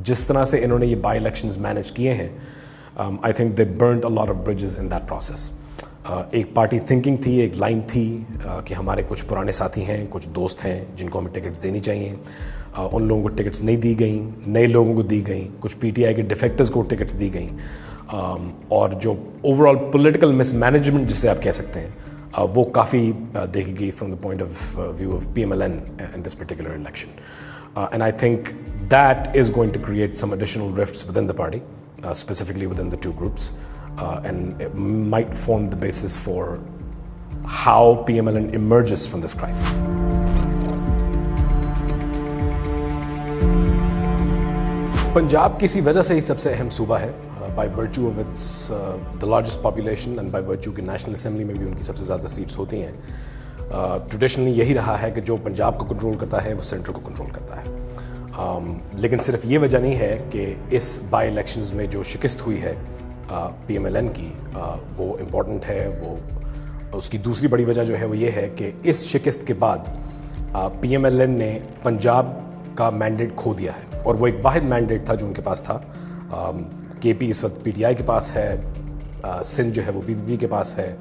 जिस तरह से इन्होंने ये बाई इलेक्शंस मैनेज किए हैं, I think they burned a lot of bridges in that process. एक पार्टी थिंकिंग थी, एक लाइन थी कि हमारे कुछ पुराने साथी हैं, कुछ दोस्त हैं जिनको हमें टिकट्स देनी चाहिए. उन लोगों को टिकट्स नहीं दी गई, नए लोगों को दी गई, कुछ पीटीआई के डिफेक्टर्स को टिकट्स दी गई. और जो ओवरऑल पॉलिटिकल मिसमैनेजमेंट जिसे आप कह सकते हैं, वो काफ़ी देखी गई from the point of view of PMLN in this particular election. And I think that is going to create some additional rifts within the party, specifically within the two groups, and it might form the basis for how PMLN emerges from this crisis. Punjab किसी वजह से ही सबसे अहम सूबा है, by virtue of its the largest population and by virtue कि national assembly में भी उनकी सबसे ज़्यादा सीट्स होती हैं. ट्रेडिशनली यही रहा है कि जो पंजाब को कंट्रोल करता है वो सेंटर को कंट्रोल करता है. लेकिन सिर्फ ये वजह नहीं है कि इस बाई इलेक्शंस में जो शिकस्त हुई है PMLN की, वो इम्पॉर्टेंट है. वो उसकी दूसरी बड़ी वजह जो है वो ये है कि इस शिकस्त के बाद PMLN ने पंजाब का मैंडेट खो दिया है, और वो एक वाहिद मैंडेट था जो उनके पास था. KP इस वक्त PTI के पास है, सिंध जो है वो PPP के पास है,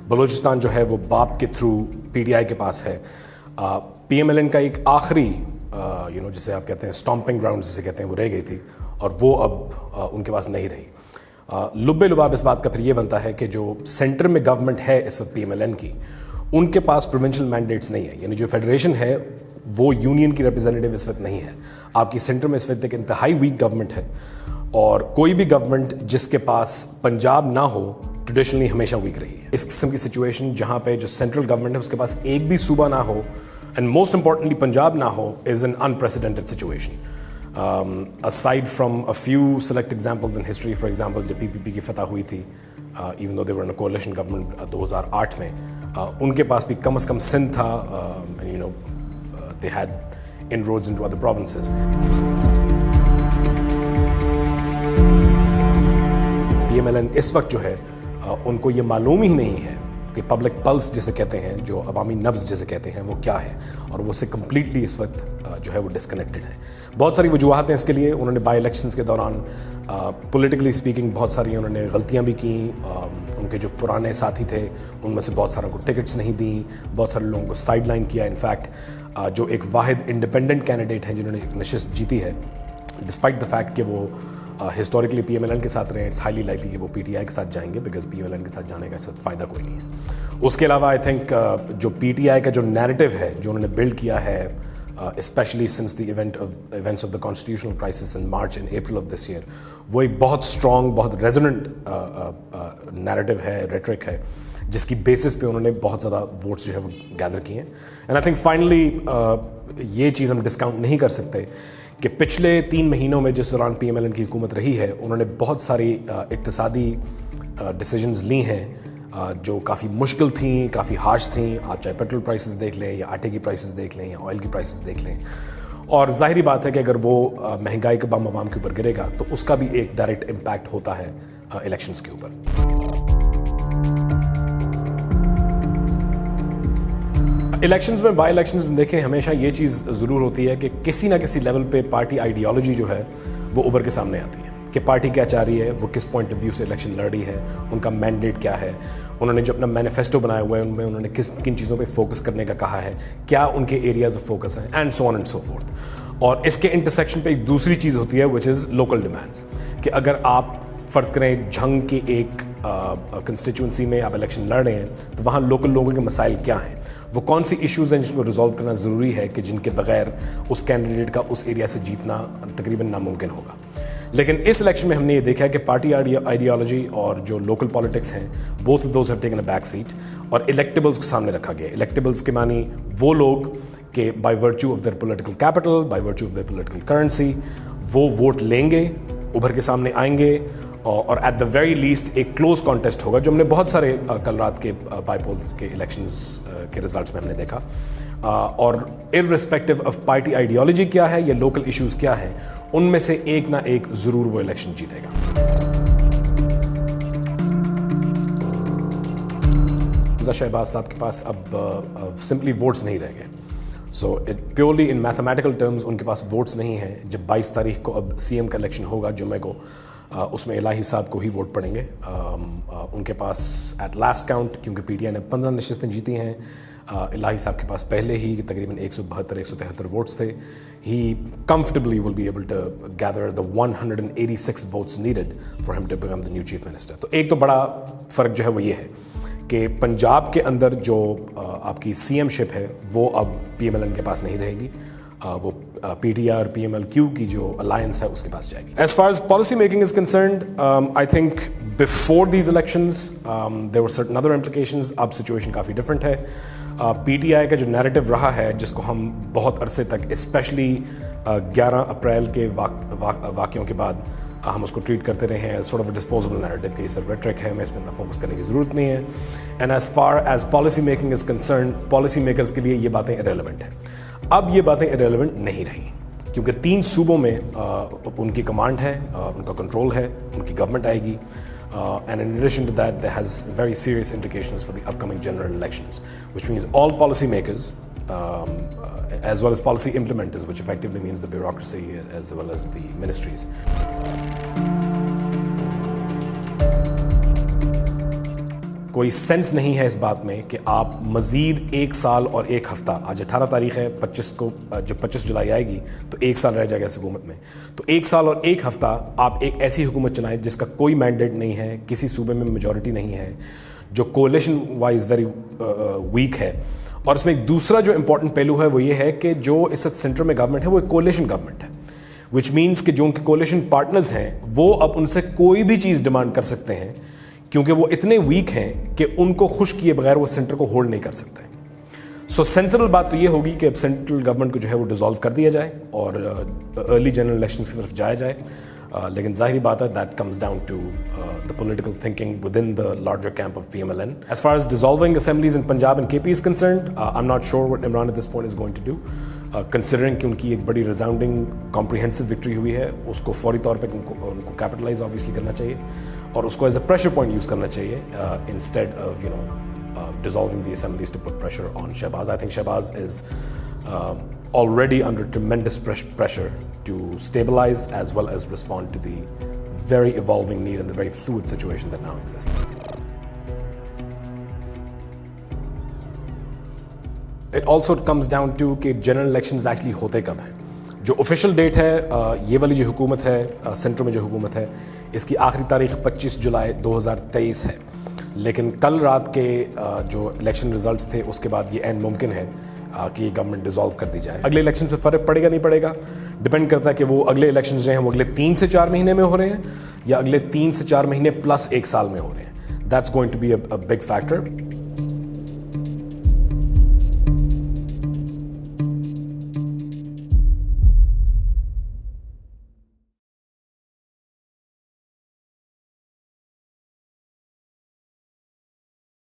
बलूचिस्तान जो है वो बाप के थ्रू PTI के पास है. PMLN का एक आखिरी जिसे आप कहते हैं स्टॉम्पिंग ग्राउंड जिसे कहते हैं, वो रह गई थी, और वो अब उनके पास नहीं रही. लुब्बे लुबाब इस बात का फिर ये बनता है कि जो सेंटर में गवर्नमेंट है इस वक्त PMLN की, उनके पास प्रोविंशियल मैंडेट्स नहीं है. यानी जो फेडरेशन है वो यूनियन की रिप्रेजेंटेटिव इस वक्त नहीं है. आपकी सेंटर में इस वक्त एक इंतहाई वीक गवर्नमेंट है, और कोई भी गवर्नमेंट जिसके पास पंजाब ना हो ट्रेडिशनली हमेशा वीक रही है. इस किस्म की सिचुएशन जहां पे जो सेंट्रल गवर्नमेंट है उसके पास एक भी सूबा ना हो, एंड मोस्ट इंपॉर्टेंटली पंजाब ना हो, is an unprecedented situation. aside from a few select examples in history, for example जब PPP की फतह हुई थी, even though they were in a coalition government 2008 में, उनके पास भी कम से कम सिंध था, and they had inroads into other provinces. PMLN इस वक्त जो है उनको ये मालूम ही नहीं है कि पब्लिक पल्स जिसे कहते हैं, जो अवामी नब्ज़ जिसे कहते हैं, वो क्या है, और वो से कम्प्लीटली इस वक्त जो है वो डिस्कनेक्टेड है. बहुत सारी वजूहत हैं इसके लिए. उन्होंने बाई इलेक्शंस के दौरान पॉलिटिकली स्पीकिंग बहुत सारी उन्होंने गलतियां भी की. उनके जो पुराने साथी थे उनमें से बहुत सारों को टिकट्स नहीं दी, बहुत सारे लोगों को साइड लाइन किया. इनफैक्ट जो एक वाहिद इंडिपेंडेंट कैंडिडेट हैं जिन्होंने एक नशिस्त जीती है, डिस्पाइट द फैक्ट कि वो हिस्टोरिकली PMLN के साथ रहे, इट्स हाईली लाइकली कि वो PTI के साथ जाएंगे, बिकॉज PMLN के साथ जाने का इस वक्त फ़ायदा कोई नहीं है. उसके अलावा आई थिंक जो PTI का जो नैरेटिव है जो उन्होंने बिल्ड किया है, especially since the events of the constitutional crisis in March and April of this year, वो एक बहुत strong, बहुत resonant narrative है, rhetoric है, जिसकी बेसिस पे उन्होंने बहुत ज़्यादा वोट्स जो है वो गैदर किए हैं. एंड आई थिंक फाइनली ये चीज़ हम डिस्काउंट नहीं कर सकते कि पिछले 3 महीनों में जिस दौरान PMLN की हुकूमत रही है, उन्होंने बहुत सारी इक्तिसादी डिसीजंस ली हैं जो काफ़ी मुश्किल थी, काफ़ी हार्श थी. आप चाहे पेट्रोल प्राइसेस देख लें, या आटे की प्राइसेस देख लें, या ऑयल की प्राइसेस देख लें, और ज़ाहिरी बात है कि अगर वो महंगाई का बम आवाम के ऊपर गिरेगा तो उसका भी एक डायरेक्ट इम्पैक्ट होता है इलेक्शंस के ऊपर. इलेक्शंस में, बाई इलेक्शंस में देखें, हमेशा ये चीज़ ज़रूर होती है कि किसी ना किसी लेवल पे पार्टी आइडियोलॉजी जो है वो उभर के सामने आती है कि पार्टी क्या चाह रही है, वो किस पॉइंट ऑफ व्यू से इलेक्शन लड़ रही है, उनका मैंडेट क्या है, उन्होंने जो अपना मैनिफेस्टो बनाया हुआ है उनमें उन्होंने किन चीज़ों पे फोकस करने का कहा है, क्या उनके एरियाज ऑफ फोकस हैं, and so on and so fourth. और इसके इंटरसेक्शन पे एक दूसरी चीज़ होती है विच इज़ लोकल डिमांड्स, कि अगर आप फ़र्ज़ करें झंग की एक कंस्टिट्यूंसी में आप इलेक्शन लड़ रहे हैं, तो वहाँ लोकल लोगों के मसाइल क्या हैं, वो कौन सी इश्यूज़ हैं जिनको रिजॉल्व करना ज़रूरी है, कि जिनके बगैर उस कैंडिडेट का उस एरिया से जीतना तकरीबन नामुमकिन होगा. लेकिन इस इलेक्शन में हमने ये देखा है कि पार्टी आइडियोलॉजी और जो लोकल पॉलिटिक्स हैं, both of those have taken a back seat, और इलेक्टेबल्स को सामने रखा गया. इलेक्टेबल्स के मानी वो लोग कि by virtue of their political capital, by virtue of their political currency, वो वोट लेंगे, उभर के सामने आएंगे, और एट द वेरी लीस्ट एक क्लोज कॉन्टेस्ट होगा, जो हमने बहुत सारे कल रात के बाईपोल्स के इलेक्शंस के रिजल्ट्स में हमने देखा. और इररिस्पेक्टिव ऑफ पार्टी आइडियोलॉजी क्या है या लोकल इश्यूज क्या है, उनमें से एक ना एक ज़रूर वो इलेक्शन जीतेगा. शहबाज साहब के पास अब सिंपली वोट्स नहीं रह गए. So it purely in mathematical terms in کے پاس ووٹس نہیں ہیں. جب 22 تاریخ کو اب سی ایم کا الیکشن ہوگا جمعے کو, اس میں الہی صاحب کو ہی ووٹ پڑیں گے. ان کے پاس ایٹ لاسٹ کاؤنٹ, کیونکہ پی ٹی آئی نے 15 نشستیں جیتی ہیں, الہی صاحب کے پاس پہلے ہی تقریباً 172-173 ووٹس تھے. He comfortably will be able to gather the 186 votes needed for him to become the new chief minister. تو ایک تو بڑا فرق جو ہے وہ یہ ہے کہ پنجاب کے اندر جو آپ کی سی ایم شپ ہے وہ اب پی ایم ایل این کے پاس نہیں رہے گی, وہ پی ٹی آئی اور پی ایم ایل کیو کی جو الائنس ہے اس کے پاس جائے گی. As far as policy making is concerned, I think before these elections there were certain other implications. اب سچویشن کافی ڈفرینٹ ہے. پی ٹی آئی کا جو نیریٹو رہا ہے, جس کو ہم بہت عرصے تک اسپیشلی 11 اپریل کے واقعوں کے بعد ہم اس کو ٹریٹ کرتے رہے ہیں سورٹ آف ڈسپوزبل نیریٹو کہ یہ صرف ریٹرک ہے, ہمیں اس پہ اتنا فوکس کرنے کی ضرورت نہیں ہے. And as far as policy making is concerned, policy makers کے لیے یہ باتیں ارریلیونٹ ہیں. اب یہ باتیں ارریلیونٹ نہیں رہیں کیونکہ 3 صوبوں میں ان کی کمانڈ ہے, ان کا کنٹرول ہے, ان کی گورنمنٹ آئے گی. And in addition to that, there has very serious implications for the upcoming general elections, which means all policy makers, as well as policy implementers, which effectively means the bureaucracy as well as the ministries. کوئی sense نہیں ہے اس بات میں کہ آپ مزید 1 سال اور 1 ہفتہ, آج 18 تاریخ ہے, 25 کو جب 25 جولائی آئے گی تو 1 سال رہ جائے گا اس حکومت میں. تو 1 سال اور 1 ہفتہ آپ ایک ایسی حکومت چلائیں جس کا کوئی مینڈیٹ نہیں ہے, کسی صوبے میں میجورٹی نہیں ہے, جو کولیشن وائز ویری ویک ہے. اور اس میں ایک دوسرا جو امپورٹنٹ پہلو ہے وہ یہ ہے کہ جو اس وقت سینٹر میں گورنمنٹ ہے وہ ایک کولیشن گورنمنٹ ہے, وچ مینس کہ جو ان کے کولیشن پارٹنرز ہیں وہ اب ان سے کوئی بھی چیز ڈیمانڈ کر سکتے ہیں کیونکہ وہ اتنے ویک ہیں کہ ان کو خوش کیے بغیر وہ سینٹر کو ہولڈ نہیں کر سکتے. سو سینسیبل بات تو یہ ہوگی کہ اب سینٹرل گورنمنٹ کو جو ہے وہ ڈیزالو کر دیا جائے اور ارلی جنرل الیکشنز کی طرف جایا جائے. لیکن ظاہری بات ہے that comes down to the political thinking within the larger camp of PMLN. As far as dissolving assemblies in Punjab and KP is concerned, I'm not sure what Imran at this point is going to do. Considering کہ ان کی ایک بڑی resounding comprehensive victory ہوئی ہے, اس کو فوری طور پہ ان کو capitalize obviously کرنا چاہیے اور اس کو as a pressure point use کرنا چاہیے instead of dissolving the assemblies to put pressure on Shehbaz. I think Shehbaz is already under tremendous pressure to stabilize as well as respond to the very evolving need and the very fluid situation that now exists. It also comes down to کہ general elections actually ہوتے کب ہیں. جو official date ہے, یہ والی جو حکومت ہے, سینٹر میں جو حکومت ہے, اس کی آخری تاریخ 25 جولائی 2023 ہے. لیکن کل رات کے جو الیکشن ریزلٹس تھے اس کے بعد یہ عین ممکن ہے کہ یہ گورنمنٹ ڈیزالو کر دی جائے. اگلے الیکشن پہ فرق پڑے گا نہیں پڑے گا, ڈپینڈ کرتا ہے کہ وہ اگلے الیکشنز جو ہیں وہ اگلے 3 سے 4 مہینے میں ہو رہے ہیں یا اگلے 3 سے 4 مہینے پلس 1 سال میں ہو رہے ہیں. That's going to be a big factor.